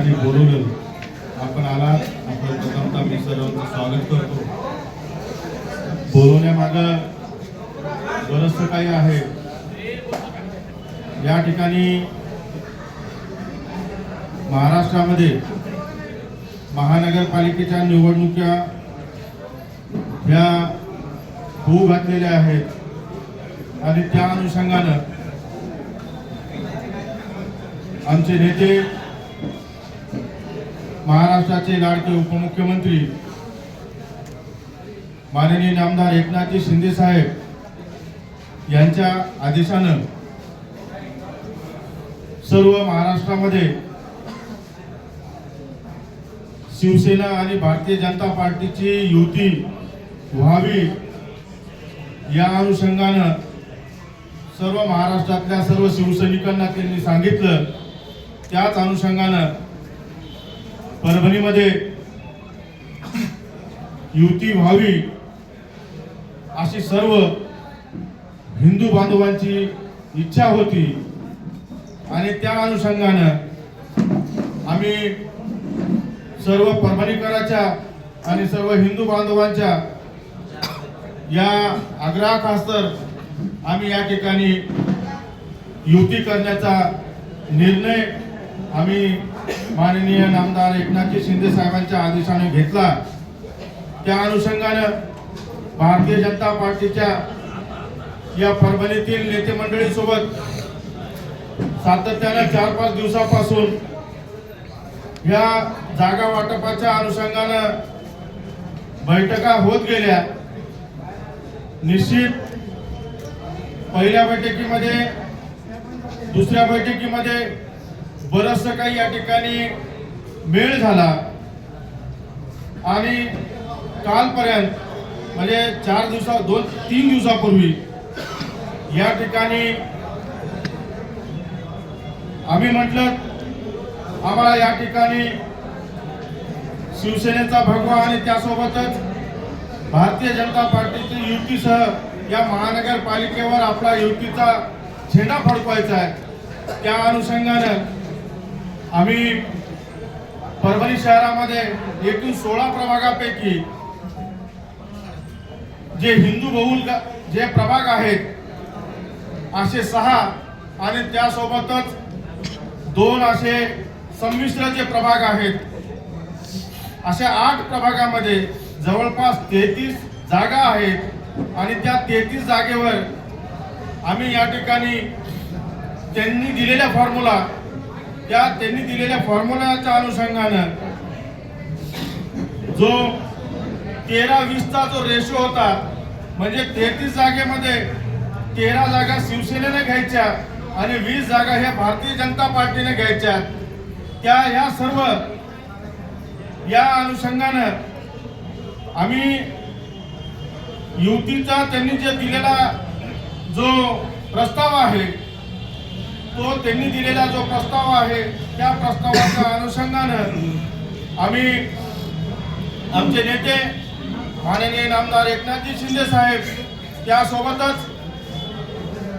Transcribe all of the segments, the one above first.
ठिकाणी बोलवलं, आपण आलात. आपण प्रथमतः मी सर्वांचं स्वागत करतो. बोलवण्यामागं बरंचसं काही आहे. या ठिकाणी महाराष्ट्रामध्ये महानगरपालिकेच्या निवडणुका ह्या होऊ घातलेल्या आहेत आणि त्या अनुषंगानं आमचे नेते, महाराष्ट्राचे लाडके उपमुख्यमंत्री माननीय नामदार एकनाथजी शिंदे साहेब यांच्या आदेशानं सर्व महाराष्ट्रामध्ये शिवसेना आणि भारतीय जनता पार्टीची युती व्हावी या अनुषंगानं सर्व महाराष्ट्रातल्या सर्व शिवसैनिकांना त्यांनी सांगितलं. त्याच अनुषंगानं परभणीमध्ये युती व्हावी अशी सर्व हिंदू बांधवांची इच्छा होती आणि त्या अनुषंगानं आम्ही सर्व परभणीकरांच्या आणि सर्व हिंदू बांधवांच्या या आग्रहाखातर आम्ही या ठिकाणी युती करण्याचा निर्णय आम्ही माननीय नामदार एकनाथजी शिंदे साहेबांच्या आदेशाने घेतला. त्या अनुषंगानं भारतीय जनता पार्टीच्या या परभणीतील नेते मंडळीसोबत सातत्यानं 4-5 दिवसापासून या जागा वाटपाच्या अनुषंगानं बैठका होत गेल्या. निश्चित पहिल्या बैठकीमध्ये, दुसऱ्या बैठकीमध्ये बरंचसं काही या ठिकाणी मेळ झाला आणि कालपर्यंत म्हणजे 3 दिवसापूर्वी या ठिकाणी आम्ही म्हटलं आम्हाला या ठिकाणी शिवसेनेचा भगवा आणि त्यासोबतच भारतीय जनता पार्टीची युतीसह या महानगरपालिकेवर आपला युतीचा झेंडा फडकवायचा आहे. त्या अनुषंगानं आम्ही परभणी शहरामध्ये एकूण 16 प्रभागापैकी जे हिंदू बहुल जे प्रभाग आहेत असे 6 आणि त्यासोबतच 2 असे संमिश्र जे प्रभाग आहेत, अशा 8 प्रभागामध्ये जवळपास 33 जागा आहेत आणि त्या 33 जागेवर आम्ही या ठिकाणी त्यांनी दिलेल्या फॉर्म्युलाच्या अनुषंगानं जो 13-20चा जो रेशो होता, म्हणजे 33 जागेमध्ये 13 जागा शिवसेनेने घ्यायच्या आणि 20 जागा ह्या भारतीय जनता पार्टीने घ्यायच्या. ह्या सर्व या अनुषंगानं आम्ही युतीचा त्यांनी जे दिलेला जो प्रस्ताव आहे, तो त्यांनी दिलेला जो प्रस्ताव आहे त्या प्रस्तावाच्या अनुषंगानं आम्ही आमचे नेते माननीय नामदार एकनाथजी शिंदे साहेब, त्यासोबतच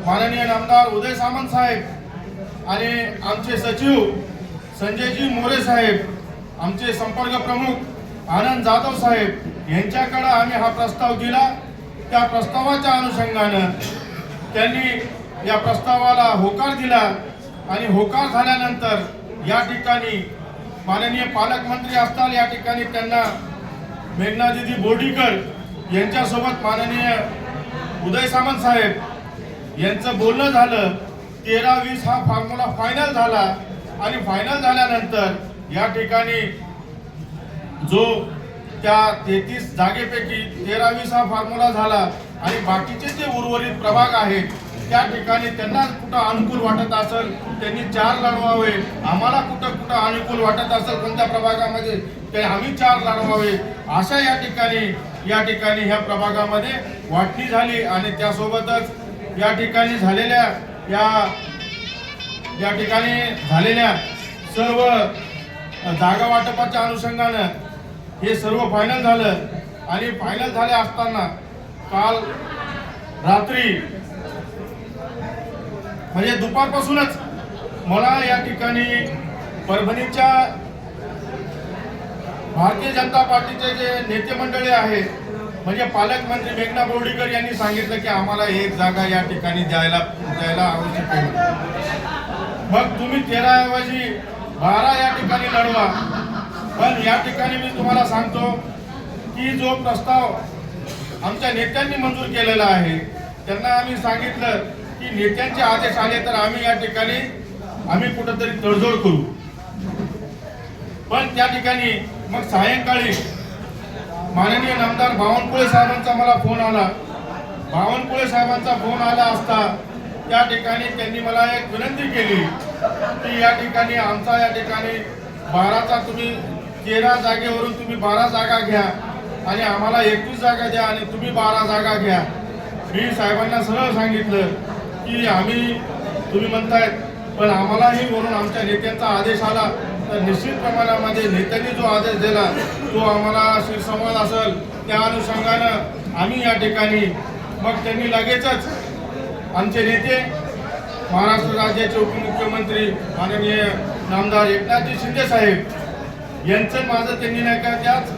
माननीय नामदार उदय सामंत साहेब आणि आमचे सचिव संजयजी मोरे साहेब, आमचे संपर्क प्रमुख आनंद जाधव साहेब यांच्याकडे आम्ही हा प्रस्ताव दिला. त्या प्रस्तावाच्या अनुषंगानं त्यांनी या प्रस्तावाला होकार दिला आणि होकार झाल्यानंतर या ठिकाणी माननीय पालकमंत्री असताल या ठिकाणी त्यांना मेघनादिदी बोर्डीकर यांच्यासोबत माननीय उदय सामंत साहेब यांचं बोलणं झालं. 13-20 हा फॉर्म्युला फायनल झाला आणि फायनल झाल्यानंतर या ठिकाणी जो त्या 33 जागेपैकी 13-20 हा फॉर्म्युला झाला आणि बाकीचे जे उर्वरित प्रभाग आहेत त्या ठिकाणी त्यांना कुठं अनुकूल वाटत असेल त्यांनी 4 लढवावे, आम्हाला कुठं अनुकूल वाटत असेल कोणत्या प्रभागामध्ये ते आम्ही 4 लढवावे, अशा या ठिकाणी ह्या प्रभागामध्ये वाटणी झाली. आणि त्यासोबतच या ठिकाणी झालेल्या सर्व जागा वाटपाच्या अनुषंगानं हे सर्व फायनल झालं. आणि फायनल झाले असताना काल रात्री म्हणजे दुपारपासूनच मला या ठिकाणी परभणीच्या भारतीय जनता पार्टीचे जे नेते मंडळी आहे म्हणजे पालकमंत्री मेघना बोर्डीकर यांनी सांगितलं की आम्हाला एक जागा या ठिकाणी द्यायला आवश्यक आहे. मग तुम्ही 13 ऐवजी 12 या ठिकाणी लढवा. पण या ठिकाणी मी तुम्हाला सांगतो की जो प्रस्ताव आमच्या नेत्यांनी मंजूर केलेला आहे त्यांना आम्ही सांगितलं की नेत्यांचे आदेश आले तर आम्ही या ठिकाणी कुठंतरी तडजोड करू. पण त्या ठिकाणी मग सायंकाळी माननीय नामदार बावनकुळे साहेबांचा मला फोन आला. बावनकुळे साहेबांचा फोन आला असता त्या ठिकाणी त्यांनी मला एक विनंती केली की या ठिकाणी आमचा या ठिकाणी 12चा तुम्ही 13 जागेवरून तुम्ही 12 जागा घ्या आणि आम्हाला 21 जागा द्या आणि तुम्ही 12 जागा घ्या. मी साहेबांना सरळ सांगितलं की तुम्ही म्हणतायत पण आम्हालाही वरून आमच्या नेत्यांचा आदेश आला तर निश्चित प्रमाणामध्ये नेत्यांनी जो आदेश दिला तो आम्हाला शिरसंवाद असेल त्या अनुषंगानं आम्ही या ठिकाणी मग त्यांनी लगेचच आमचे नेते महाराष्ट्र राज्याचे उपमुख्यमंत्री माननीय नामदार एकनाथजी शिंदे साहेब यांचं माझं त्यांनी नाही का त्याच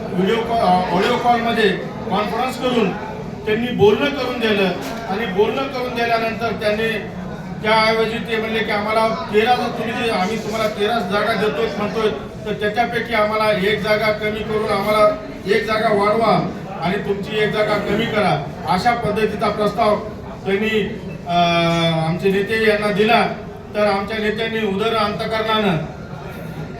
ऑडिओ कॉलमध्ये कॉन्फरन्स करून त्यांनी बोलणं करून दिलं आणि बोलणं करून दिल्यानंतर त्यांनी त्याऐवजी ते म्हणले की आम्हाला 13 आम्ही तुम्हाला 13 जागा देतोय म्हणतोय तर त्याच्यापैकी आम्हाला एक जागा कमी करून आम्हाला एक जागा वाढवा आणि तुमची एक जागा कमी करा अशा पद्धतीचा प्रस्ताव त्यांनी आमचे नेते यांना दिला. तर आमच्या नेत्यांनी उदर अंतकरणानं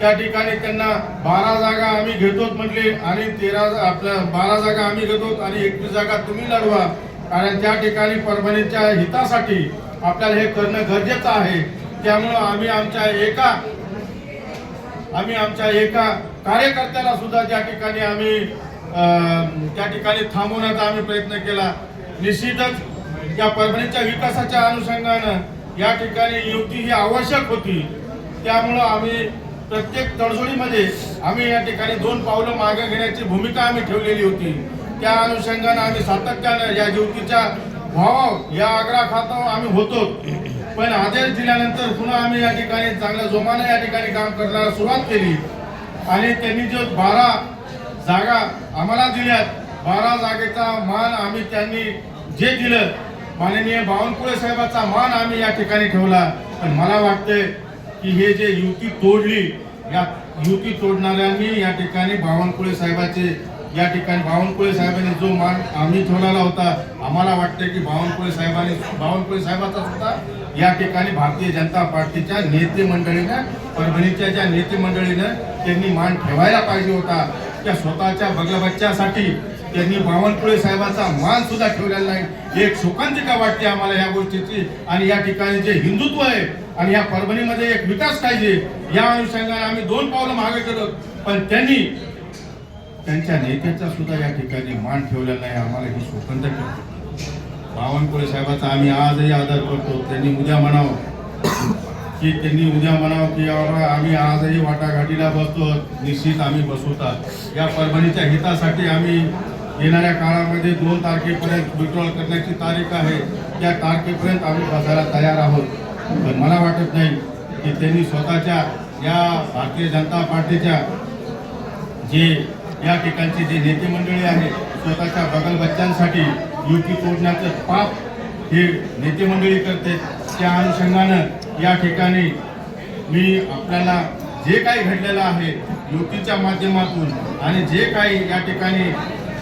त्या ठिकाणी त्यांना 12 जागा आम्ही घेतोत म्हटले आणि 12 जागा आम्ही घेतोत आणि 21 जागा तुम्ही लढवा. कारण त्या ठिकाणी परभणीच्या हितासाठी आपल्याला हे करणं गरजेचं आहे. त्यामुळं आम्ही आमच्या एका कार्यकर्त्याला सुद्धा त्या ठिकाणी थांबवण्याचा आम्ही प्रयत्न केला. निश्चितच त्या परभणीच्या विकासाच्या अनुषंगानं या ठिकाणी युती ही आवश्यक होती. त्यामुळं आम्ही प्रत्येक तडजोडीमध्ये आम्ही या ठिकाणी 2 पावलं मागे घेण्याची भूमिका आम्ही ठेवलेली होती. त्या अनुषंगानं आम्ही सातत्यानं या युतीच्या व्हावा या आग्रहाखातर आम्ही होतो. पण आदेश दिल्यानंतर पुन्हा आम्ही या ठिकाणी चांगल्या जोमाने या ठिकाणी काम करण्याला सुरुवात केली आणि त्यांनी जो 12 जागा आम्हाला दिल्यात 12 जागेचा मान त्यांनी जे दिलं माननीय बावनकुळे साहेबांचा मान आम्ही या ठिकाणी ठेवला. पण मला वाटतंय की हे जे युती तोडली या युती तोडणाऱ्यांनी या ठिकाणी बावनकुळे साहेबांनी जो मान आम्ही ठेवलेला होता आम्हाला वाटतं की बावनकुळे साहेबांचा सुद्धा या ठिकाणी भारतीय जनता पार्टीच्या नेते मंडळीनं परभणीच्या ज्या नेते मंडळीनं त्यांनी मान ठेवायला पाहिजे होता. त्या स्वतःच्या बगलबच्च्यासाठी त्यांनी बावनकुळे साहेबांचा मान सुद्धा ठेवलेला नाही. एक शोकांतिका वाटते आम्हाला या गोष्टीची. आणि या ठिकाणी जे हिंदुत्व आहे आणि या परभणीमध्ये एक विकास पाहिजे या अनुषंगाने आम्ही 2 पावलं मागे गेलो. पण त्यांनी त्यांच्या नेत्याचा सुद्धा या ठिकाणी मान ठेवलेला नाही. आम्हाला ही शोकांतिका वाटते. बावनकुळे साहेबांचा आम्ही आजही आदर करतो. त्यांनी उद्या म्हणावं की आम्ही आजही वाटाघाटीला बसतो. निश्चित आम्ही बसवतात. या परभणीच्या हितासाठी आम्ही येणाऱ्या काळामध्ये 2 तारखेपर्यंत विड्रॉल करण्याची तारीख आहे. त्या तारखेपर्यंत आम्ही बसायला तयार आहोत. पण मला वाटत नाही की त्यांनी स्वतःच्या या भारतीय जनता पार्टीच्या जे या ठिकाणचे जे नेते मंडळी आहेत स्वतःच्या बगलबच्च्यांसाठी युती तोडण्याचं पाप हे नेते मंडळी करते. त्या अनुषंगानं या ठिकाणी मी आपल्याला जे काही घडलेलं आहे युतीच्या माध्यमातून आणि जे काही या ठिकाणी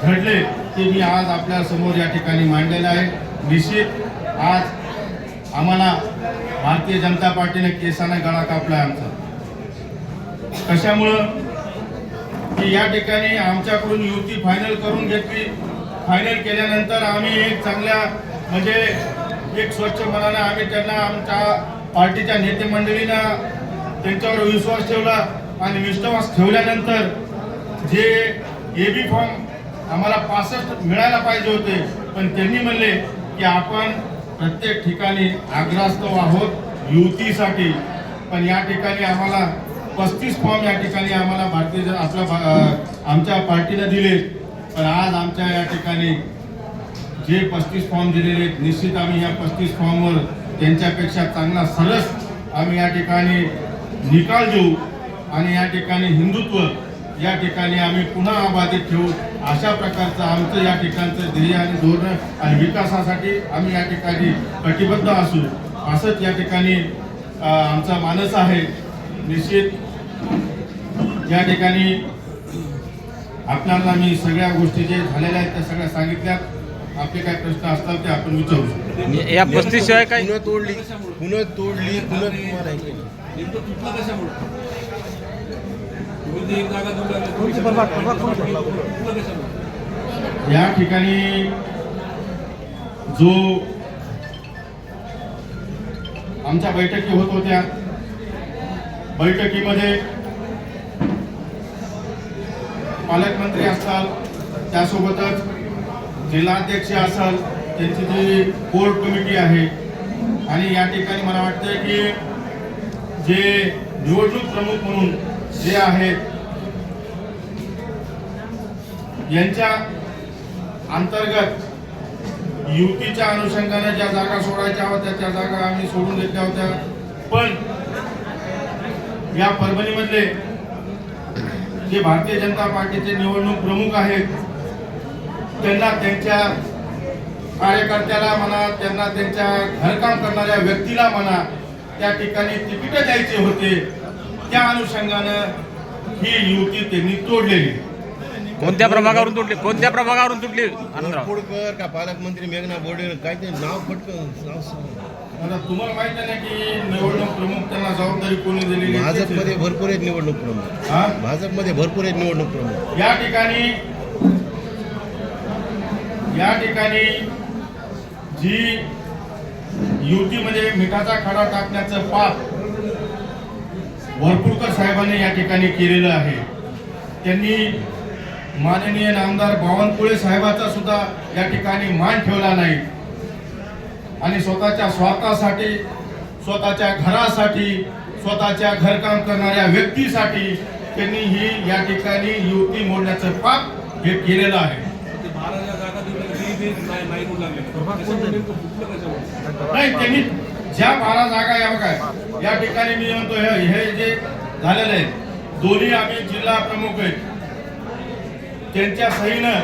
घडले ते मी आज आपल्या समोर या ठिकाणी मांडलेलं आहे. निश्चित आज आम्हाला भारतीय जनता पार्टीने केसाने गळा कापला आमचा. कशामुळं की या ठिकाणी आमच्याकडून युती फायनल करून घेतली. फायनल केल्यानंतर आम्ही एक चांगल्या म्हणजे एक स्वच्छ मनाने आम्ही त्यांना आमच्या पार्टीच्या नेते मंडळीनं त्यांच्यावर विश्वास ठेवला आणि विश्वास ठेवल्यानंतर जे AB फॉर्म आम्हाला 65 मिळायला पाहिजे होते पण त्यांनी म्हणले की आपण प्रत्येक ठिकाणी आग्रहास्तव आहोत युतीसाठी. पण या ठिकाणी आम्हाला 35 फॉर्म या ठिकाणी आम्हाला आमच्या पार्टीनं दिले. पण आज आमच्या या ठिकाणी जे 35 फॉर्म दिलेले निश्चित आम्ही या 35 फॉर्मवर त्यांच्यापेक्षा चांगला सरस आम्ही या ठिकाणी निकाल देऊ आणि या ठिकाणी हिंदुत्व या ठिकाणी आम्ही पुन्हा अबाधित ठेवू, अशा प्रकारचं आमचं या ठिकाणचं ध्येय आणि धोरण आणि विकासासाठी आम्ही या ठिकाणी कटिबद्ध असू, असंच या ठिकाणी आमचा मानस आहे. निश्चित या ठिकाणी आपल्याला मी सगळ्या गोष्टी जे झालेल्या आहेत त्या सगळ्या सांगितल्यात. आपले काही प्रश्न असतात ते आपण विचारू शकतो. या 35 शिवाय काय पुन्हा तोडली पुन्हा तुम्हाला या ठिकाणी जो आमच्या बैठकी होत होत्या, बैठकीमध्ये पालकमंत्री असतात, त्यासोबतच जिल्हाध्यक्ष असाल, त्यांची जी कोर कमिटी आहे, आणि या ठिकाणी मला वाटतं की जे निवडणूक प्रमुख म्हणून जे आहेत यांच्या अंतर्गत युतीच्या अनुषंगाने ज्या जागा सोडायच्या होत्या त्या जागा आम्ही सोडून घेतल्या होत्या. पण या परभणीमधले जे भारतीय जनता पार्टीचे निवडणूक प्रमुख आहेत त्यांना त्यांच्या कार्यकर्त्याला म्हणा, त्यांना त्यांच्या घरकाम करणाऱ्या व्यक्तीला म्हणा, त्या ठिकाणी तिकीट द्यायचे होते. त्या अनुषंगानं ही युती त्यांनी तोडलेली. कोणत्या प्रभागावरून तुटली? कोणत्या प्रभागावरून तुटली? आनंदराव का पालकमंत्री मेघना बोर्डे काय ते नाव फटकन आता तुम्हाला माहिती आहे ना की निवडणूक प्रमुख त्यांना जबाबदारी कोणी दिलेली? भाजपमध्ये भरपूर आहेत निवडणूक प्रमुख. भाजपमध्ये भरपूर आहेत निवडणूक प्रमुख. या ठिकाणी जी युतीमध्ये मिठाचा खडा टाकण्याचं पाप वरपुडकर साहेबांनी या ठिकाणी केलेलं आहे. त्यांनी माननीय नामदार बावनकुळे साहेबाचा सुद्धा या ठिकाणी मान ठेवला नाही आणि स्वतःच्या स्वार्थासाठी, स्वतःच्या घरासाठी, स्वतःच्या घरकाम करणाऱ्या व्यक्तीसाठी त्यांनी ही या ठिकाणी युती मोडण्याचं पाप हे केलेलं आहे. नाही, त्यांनी ज्या 12 जागा या बघा या ठिकाणी मी म्हणतो हे जे झालेलं आहे, दोन्ही आम्ही जिल्हा प्रमुख आहेत, त्यांच्या सहीनं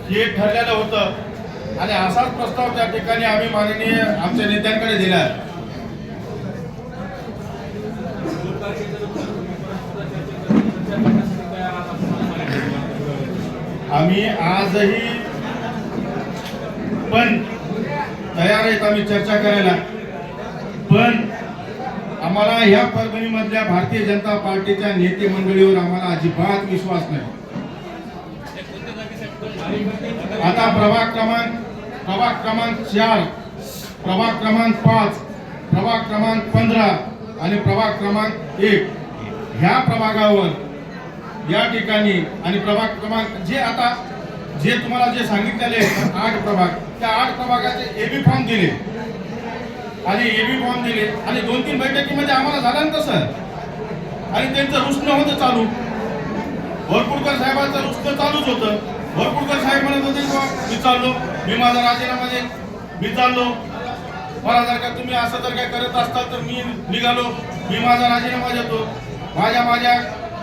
हे ठरलेलं होतं आणि असाच प्रस्ताव त्या ठिकाणी आम्ही माननीय आमच्या नेत्यांकडे दिला. आम्ही आजही पण तयार आहेत आम्ही चर्चा करायला, पण आम्हाला या परभणीमधल्या भारतीय जनता पार्टीच्या नेते मंडळीवर आम्हाला अजिबात विश्वास नाही. आता प्रभाग क्रमांक 4, प्रभाग क्रमांक 5, प्रभाग क्रमांक 15 आणि प्रभाग क्रमांक 1 ह्या प्रभागावर या ठिकाणी आणि प्रभाग क्रमांक जे तुम्हाला जे सांगितलेले 8 प्रभाग, त्या 8 प्रभागाचे एबी फॉर्म दिले आणि एबी फॉर्म दिले आणि 2-3 बैठकीमध्ये आम्हाला झालं ना तसं, आणि त्यांचं रुष्ण होतं चालू. वरपुडकर साहेबांचं रुष्ण चालूच होतं. वरपुडकर साहेब म्हणत होते की मी चाललो, मी माझा राजीनामा देईन, मी चाललो, मला जर का तुम्ही असं जर काय करत असताल तर मी निघालो, मी माझा राजीनामा देतो, माझ्या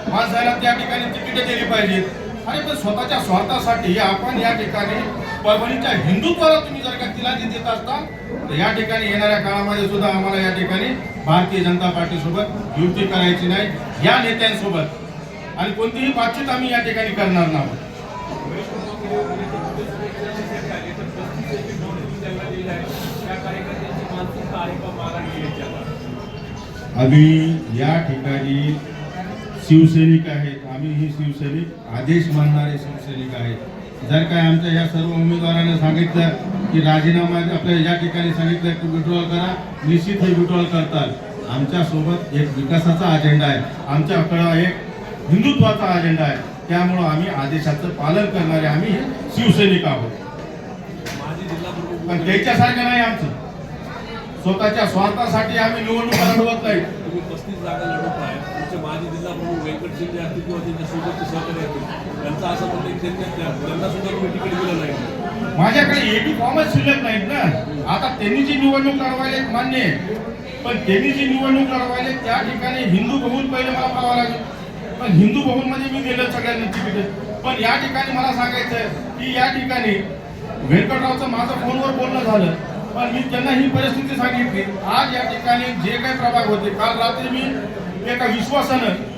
माणसाला त्या ठिकाणी तिकीट दिली पाहिजेत. आणि पण स्वतःच्या स्वार्थासाठी आपण या ठिकाणी परभणीच्या हिंदुत्वाला तुम्ही जर का तिलांजी देत असता तर या ठिकाणी येणाऱ्या काळामध्ये सुद्धा आम्हाला या ठिकाणी भारतीय जनता पार्टी सोबत युती करायची नाही, या नेत्यांसोबत, आणि कोणतीही बातचीत आम्ही या ठिकाणी करणार नाही. आम्ही या ठिकाणी शिवसैनिक आहेत, आम्ही ही शिवसैनिक, आदेश मानणारे शिवसैनिक आहेत. जर काय आमच्या या सर्व उमेदवारांना सांगितलं की राजीनामा आपल्या या ठिकाणी सांगितलं की विड्रॉल करा, निश्चित हे विड्रॉल करतात. आमच्यासोबत एक विकासाचा अजेंडा आहे, आमच्याकडं एक हिंदुत्वाचा अजेंडा आहे, त्यामुळं आम्ही आदेशाचं पालन करणारे आम्ही शिवसैनिक आहोत. पण त्याच्यासारखं नाही आमचं, स्वतःच्या स्वार्थासाठी आम्ही निवडणुका लढवत नाही. तुम्ही 35 जागा लढवत आहे, तुमचे माजी जिल्हा प्रमुख व्यंकट शिंदे असतील किंवा त्यांच्या सोबतचे सहकारी असतील, त्यांचं असं म्हणणं की त्यांना सुद्धा तुम्ही तिकीट दिलं नाही. माझ्याकडे एबी फॉर्मच शिल्लक नाहीत ना. आता त्यांनी जी निवडणूक लढवायला मान्य आहे, पण त्यांनी जी निवडणूक लढवायला त्या ठिकाणी हिंदू बहुल पहिले मला पाहावं लागेल. पण हिंदू बहुलमध्ये मी दिलं सगळ्यांनी तिकीट. पण या ठिकाणी मला सांगायचं की या ठिकाणी व्यंकटरावचं माझं फोनवर बोलणं झालं, पण मी त्यांना ही परिस्थिती सांगितली. आज या ठिकाणी जे काही प्रभाग होते, काल रात्री मी एका विश्वासानं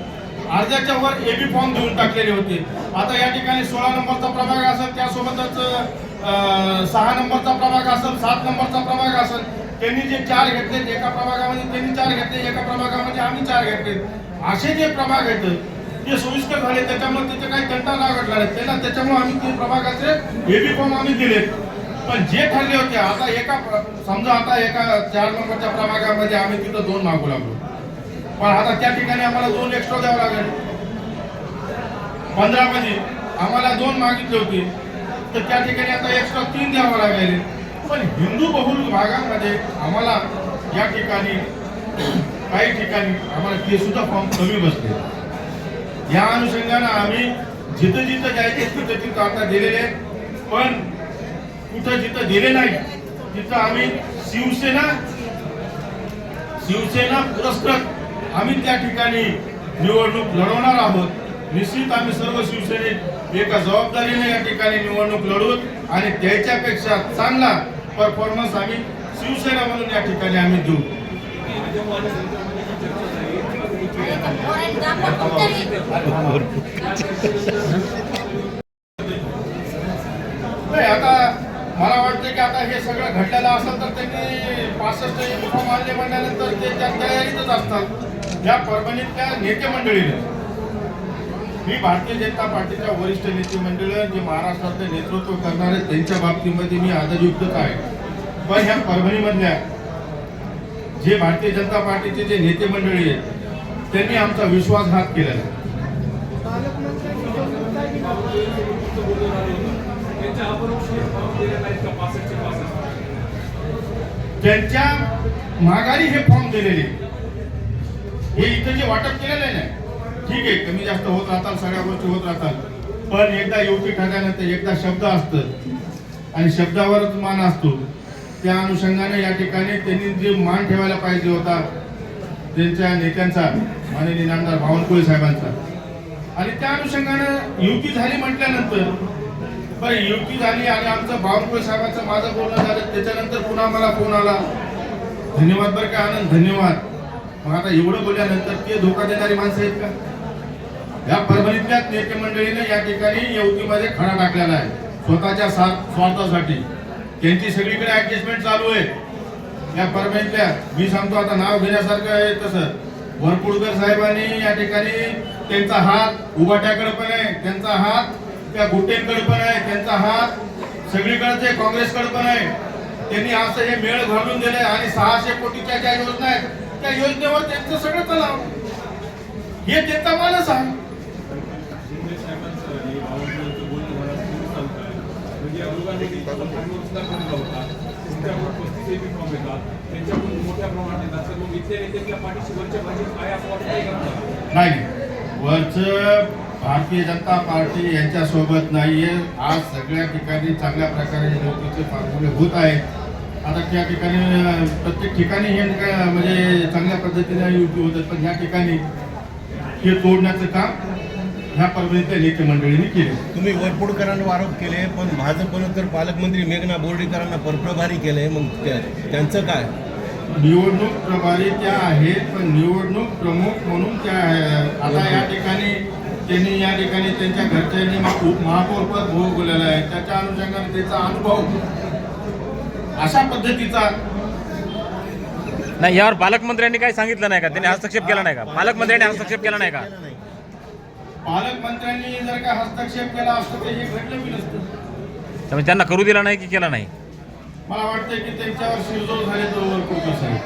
अर्ध्याच्या वर एबी फॉर्म देऊन टाकलेले होते. आता या ठिकाणी 16 नंबरचा प्रभाग असेल, त्यासोबतच 6 नंबरचा प्रभाग असेल, 7 नंबरचा प्रभाग असेल, त्यांनी जे 4 घेतले एका प्रभागामध्ये, त्यांनी 4 घेतले एका प्रभागामध्ये, आम्ही 4 घेतले. असे जे प्रभाग आहेत ते सोयीस्कर झाले, त्याच्यामुळे त्याचे काही तंटा लागला नाही त्याला, त्याच्यामुळे आम्ही ते प्रभागाचे एबी फॉर्म आम्ही दिले. पण जे ठरले होते आता समजा आता एका 4 नंबरच्या प्रभागामध्ये आम्ही तिथं 2 मागू लागलो, पण आता त्या ठिकाणी आम्हाला 2 एक्स्ट्रा द्यावं लागेल. 15 मध्ये आम्हाला 2 मागितले होते, तर त्या ठिकाणी आता एक्स्ट्रा 3 द्यावं लागेल. पण हिंदू बहुल भागामध्ये आम्हाला या ठिकाणी काही ठिकाणी आम्हाला ते सुद्धा फॉर्म कमी बसले. या अनुषंगाने आम्ही जिथं जिथं जायचे तिथं तिथं आता दिलेले, पण कुठं जिथं दिले नाही तिथं आम्ही शिवसेना पुरस्कृत आम्ही त्या ठिकाणी निवडणूक लढवणार आहोत. निश्चित आम्ही सर्व शिवसैनिक एका जबाबदारीने या ठिकाणी निवडणूक लढवूत आणि त्याच्यापेक्षा चांगला परफॉर्मन्स आम्ही शिवसेना म्हणून या ठिकाणी आम्ही देऊ. आता मला वाटतं की आता हे सगळं घडलेलं असेल तर त्यांनी 65 युनिफॉर्म आणले म्हणल्यानंतर ते त्या तयारीतच असतात. या परभणीतल्या नेते मंडळीने, मी भारतीय जनता पार्टीच्या वरिष्ठ नेते मंडळ जे महाराष्ट्रातले नेतृत्व करणारे त्यांच्या बाबतीमध्ये मी आदरयुक्तच आहे. पण ह्या परभणीमधल्या जे भारतीय जनता पार्टीचे जे नेते मंडळी आहेत त्यांनी आमचा विश्वासघात केलेला आहे. त्यांच्या माघारी हे फॉर्म दिलेले, हे इथं जे वाटप केलेलं आहे ना, ठीक आहे कमी जास्त होत राहतात, सगळ्या गोष्टी होत राहतात, पण एकदा योग्य ठरल्यानंतर एकदा शब्द असतं आणि शब्दावरच मान असतो. त्या अनुषंगाने या ठिकाणी त्यांनी जे मान ठेवायला पाहिजे होता त्यांच्या नेत्यांचा, माननीय नामदार बावनकुळे साहेबांचा, आणि त्या अनुषंगाने युती झाली म्हटल्यानंतर बरं युती झाली आणि आमचं बावनकुळे साहेबांचं माझं बोलणं झालं, त्याच्यानंतर पुन्हा मला फोन आला, धन्यवाद बरं का आनंद, धन्यवाद. मग आता एवढं बोलल्यानंतर ते धोका देणारी माणसं आहेत का? या परभणीतल्या नेते मंडळीने या ठिकाणी युतीमध्ये खडा टाकलेला आहे स्वतःच्या स्वार्थासाठी. त्यांची सगळीकडे ऍडजस्टमेंट चालू आहे. या परभणीतल्या मी सांगतो आता नाव घेण्यासारखं आहे तसं वरपुडकर साहेबांनी या ठिकाणी त्यांचा हात उभाट्याकडे पण आहे, त्यांचा हात त्या गुट्टेंकडे पण आहे, त्यांचा हात सगळीकडे काँग्रेसकडे पण आहे. त्यांनी असं हे मेळ घालून दिले आणि 600 कोटीच्या ज्या योजना आहेत त्या योजनेवर त्यांचं सगळं चालव, हे त्यांचा मानस आहे. नाही वरचं भारतीय जनता पार्टी यांच्या सोबत नाहीये. आज सगळ्या ठिकाणी चांगल्या प्रकारे युतीचे फॉर्म्युले होत आहेत. आता त्या ठिकाणी प्रत्येक ठिकाणी हे म्हणजे चांगल्या पद्धतीने युती होत, पण या ठिकाणी हे तोडण्याचं काम ह्या परभणीतल्या नेते मंडळींनी केले. तुम्ही वरपुडकरांवर आरोप केले, पण भाजपनं तर पालकमंत्री मेघना बोर्डीकरांना परप्रभारी केले, मग त्यांचं काय? निवडणूक प्रभारी त्या आहेत, पण निवडणूक प्रमुख म्हणून त्या आहेत. आता या ठिकाणी त्यांनी या ठिकाणी त्यांच्या घरच्यांनी महापौरपद भोगवलेलं आहे, त्याच्या अनुषंगाने त्याचा अनुभव अशा पद्धतीचा नाही. यावर पालकमंत्र्यांनी काही सांगितलं नाही का? त्यांनी हस्तक्षेप केला नाही का? पालकमंत्र्यांनी हस्तक्षेप केला नाही का? पालकमंत्र्यांनी जर का हस्तक्षेप केला असतं तर हे घडलं बी नसतं. त्यामुळे त्यांना करू दिला नाही की केला नाही? मला वाटतं की त्यांच्यावर शिरजोड झाले तो वरपुडकर साहेब.